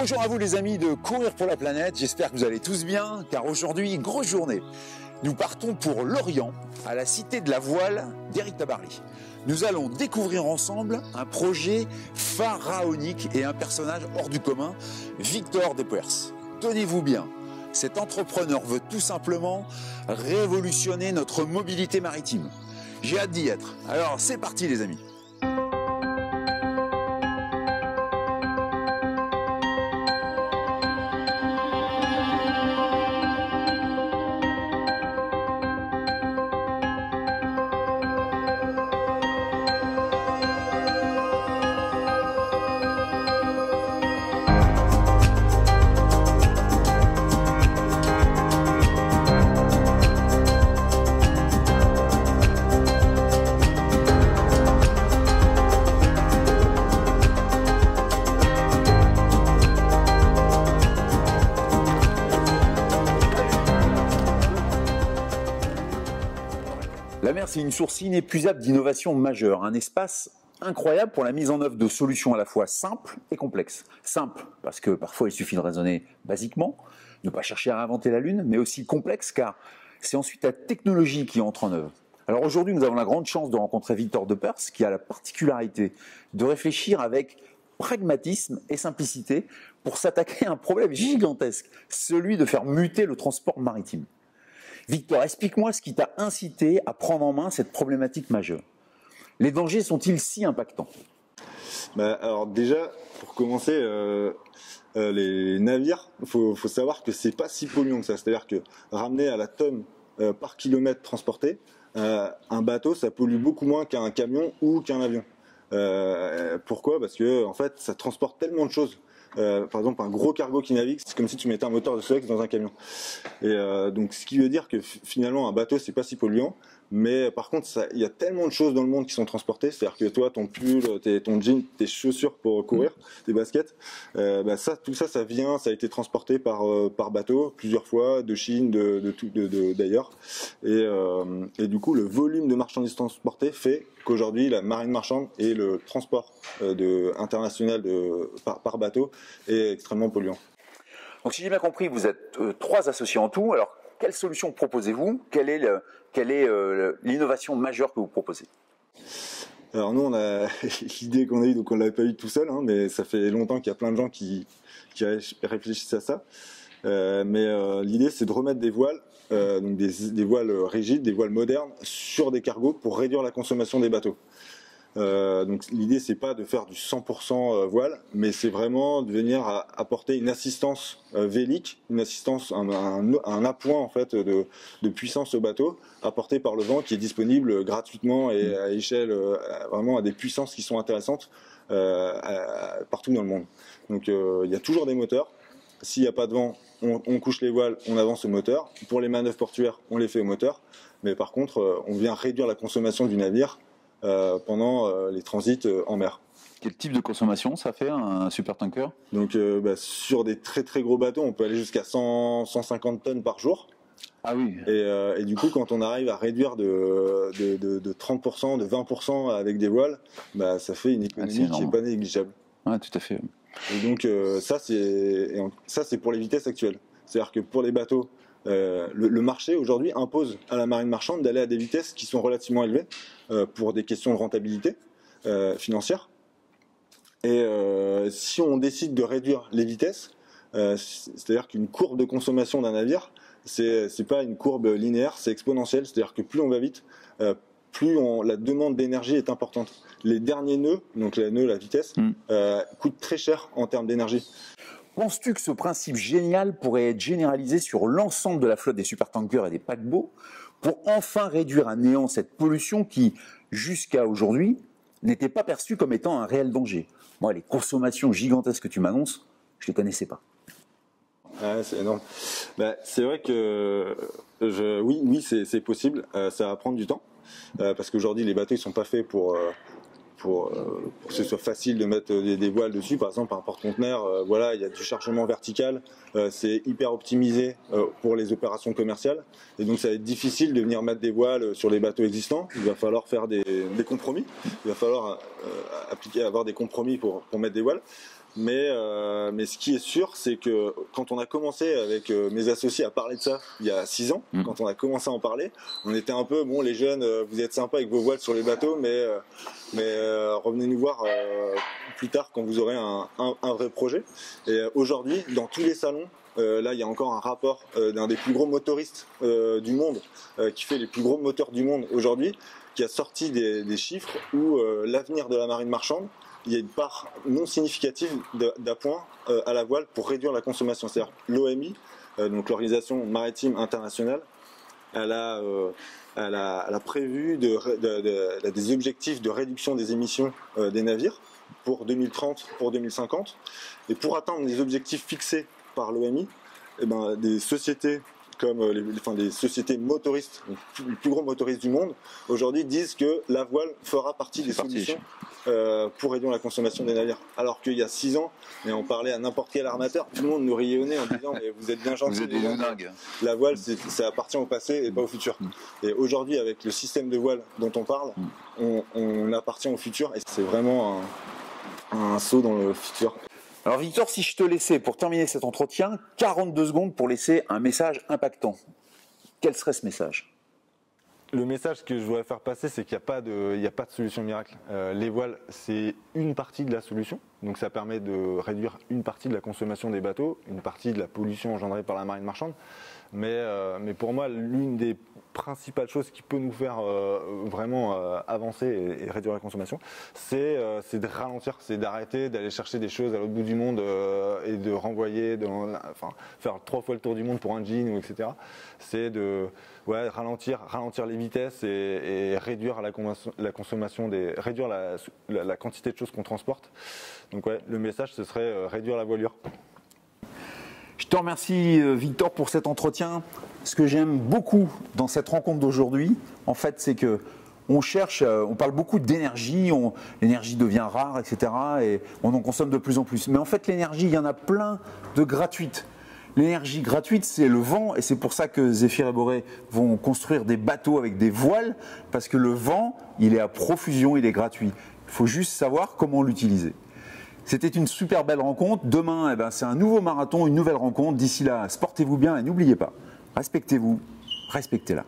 Bonjour à vous les amis de Courir pour la planète, j'espère que vous allez tous bien, car aujourd'hui, grosse journée. Nous partons pour Lorient, à la Cité de la Voile d'Éric Tabarly. Nous allons découvrir ensemble un projet pharaonique et un personnage hors du commun, Victor Depoers. Tenez-vous bien, cet entrepreneur veut tout simplement révolutionner notre mobilité maritime. J'ai hâte d'y être. Alors c'est parti les amis. La mer, c'est une source inépuisable d'innovation majeure, un espace incroyable pour la mise en œuvre de solutions à la fois simples et complexes. Simple, parce que parfois il suffit de raisonner basiquement, ne pas chercher à inventer la Lune, mais aussi complexe, car c'est ensuite la technologie qui entre en œuvre. Alors aujourd'hui, nous avons la grande chance de rencontrer Victor Depoers, qui a la particularité de réfléchir avec pragmatisme et simplicité pour s'attaquer à un problème gigantesque, celui de faire muter le transport maritime. Victor, explique-moi ce qui t'a incité à prendre en main cette problématique majeure. Les dangers sont-ils si impactants ? Alors déjà, pour commencer, les navires, faut savoir que c'est pas si polluant que ça. C'est-à-dire que ramener à la tonne par kilomètre transporté, un bateau, ça pollue beaucoup moins qu'un camion ou qu'un avion. Pourquoi ? Parce que en fait, ça transporte tellement de choses. Par exemple, un gros cargo qui navigue, c'est comme si tu mettais un moteur de Solex dans un camion. Et donc, ce qui veut dire que finalement, un bateau, c'est pas si polluant. Mais par contre, il y a tellement de choses dans le monde qui sont transportées. C'est-à-dire que toi, ton pull, ton jean, tes chaussures pour courir, tes baskets, tout ça, ça a été transporté par bateau plusieurs fois, de Chine, d'ailleurs. Et du coup, le volume de marchandises transportées fait qu'aujourd'hui, la marine marchande et le transport international par bateau est extrêmement polluant. Donc si j'ai bien compris, vous êtes 3 associés en tout. Alors, quelle solution proposez-vous ? Quelle est l'innovation majeure que vous proposez ? Alors nous, on a l'idée qu'on a eue, donc on l'avait pas eue tout seul, hein, mais ça fait longtemps qu'il y a plein de gens qui réfléchissent à ça. Mais l'idée, c'est de remettre des voiles, donc des voiles rigides, des voiles modernes, sur des cargos pour réduire la consommation des bateaux. Donc l'idée, c'est pas de faire du 100% voile, mais c'est vraiment de venir apporter une assistance vélique, une assistance, un appoint en fait de puissance au bateau, apporté par le vent, qui est disponible gratuitement et à échelle vraiment à des puissances qui sont intéressantes partout dans le monde. Donc il y a toujours des moteurs. S'il n'y a pas de vent, on couche les voiles, on avance au moteur. Pour les manœuvres portuaires, on les fait au moteur. Mais par contre, on vient réduire la consommation du navire pendant les transits en mer. Quel type de consommation ça fait un supertanker ? Donc sur des très très gros bateaux, on peut aller jusqu'à 150 tonnes par jour. Ah oui. Et du coup, quand on arrive à réduire de 30%, de 20% avec des voiles, ça fait une économie qui n'est pas négligeable. Ah, tout à fait. Et donc ça c'est pour les vitesses actuelles. C'est-à-dire que pour les bateaux, le marché aujourd'hui impose à la marine marchande d'aller à des vitesses qui sont relativement élevées pour des questions de rentabilité financière. Et si on décide de réduire les vitesses, c'est-à-dire qu'une courbe de consommation d'un navire, c'est pas une courbe linéaire, c'est exponentielle. C'est-à-dire que plus on va vite, plus la demande d'énergie est importante. Les derniers nœuds, donc les nœuds, la vitesse, coûtent très cher en termes d'énergie. Penses-tu que ce principe génial pourrait être généralisé sur l'ensemble de la flotte des supertankers et des paquebots pour enfin réduire à néant cette pollution qui, jusqu'à aujourd'hui, n'était pas perçue comme étant un réel danger ? Moi, les consommations gigantesques que tu m'annonces, je ne les connaissais pas. Ah, c'est énorme. C'est vrai que oui, c'est possible. Ça va prendre du temps parce qu'aujourd'hui, les bateaux ils sont pas faits pour que ce soit facile de mettre des voiles dessus. Par exemple, un porte-conteneur, voilà, il y a du chargement vertical, c'est hyper optimisé pour les opérations commerciales, et donc ça va être difficile de venir mettre des voiles sur les bateaux existants. Il va falloir faire des compromis, il va falloir avoir des compromis pour mettre des voiles. Mais ce qui est sûr, c'est que quand on a commencé avec mes associés à parler de ça il y a 6 ans, quand on a commencé à en parler, on était un peu, bon, les jeunes, vous êtes sympas avec vos voiles sur les bateaux, mais revenez nous voir plus tard quand vous aurez un vrai projet. Et aujourd'hui, dans tous les salons, là, il y a encore un rapport d'un des plus gros motoristes du monde, qui fait les plus gros moteurs du monde aujourd'hui, qui a sorti des chiffres où l'avenir de la marine marchande, il y a une part non significative d'appoint à la voile pour réduire la consommation. C'est-à-dire l'OMI, donc l'Organisation maritime internationale, elle a prévu des objectifs de réduction des émissions des navires pour 2030, pour 2050. Et pour atteindre les objectifs fixés par l'OMI, eh ben, des sociétés comme des sociétés motoristes, les plus gros motoristes du monde, aujourd'hui disent que la voile fera partie des solutions pour réduire la consommation des navires. Alors qu'il y a 6 ans, et on parlait à n'importe quel armateur, tout le monde nous riait au nez en disant mais vous êtes bien gentils, vous êtes des dingues. La voile, ça appartient au passé et pas au futur. Et aujourd'hui, avec le système de voile dont on parle, on appartient au futur et c'est vraiment un saut dans le futur. Alors Victor, si je te laissais, pour terminer cet entretien, 42 secondes pour laisser un message impactant, quel serait ce message ? Le message que je voudrais faire passer, c'est qu'il n'y a pas de solution miracle. Les voiles, c'est une partie de la solution. Donc ça permet de réduire une partie de la consommation des bateaux, une partie de la pollution engendrée par la marine marchande. Mais pour moi, l'une des principales choses qui peut nous faire vraiment avancer et réduire la consommation, c'est de ralentir, c'est d'arrêter d'aller chercher des choses à l'autre bout du monde et de renvoyer, faire 3 fois le tour du monde pour un jean, etc. C'est de ralentir les vitesses et réduire la consommation réduire la quantité de choses qu'on transporte. Donc le message, ce serait réduire la voilure. Je te remercie Victor pour cet entretien. Ce que j'aime beaucoup dans cette rencontre d'aujourd'hui, en fait, c'est que on parle beaucoup d'énergie, l'énergie devient rare, etc. Et on en consomme de plus en plus. Mais en fait, l'énergie, il y en a plein de gratuites. L'énergie gratuite, c'est le vent, et c'est pour ça que Zéphyr et Boré vont construire des bateaux avec des voiles, parce que le vent, il est à profusion, il est gratuit. Il faut juste savoir comment l'utiliser. C'était une super belle rencontre. Demain, c'est un nouveau marathon, une nouvelle rencontre. D'ici là, sportez-vous bien et n'oubliez pas, respectez-vous, respectez-la.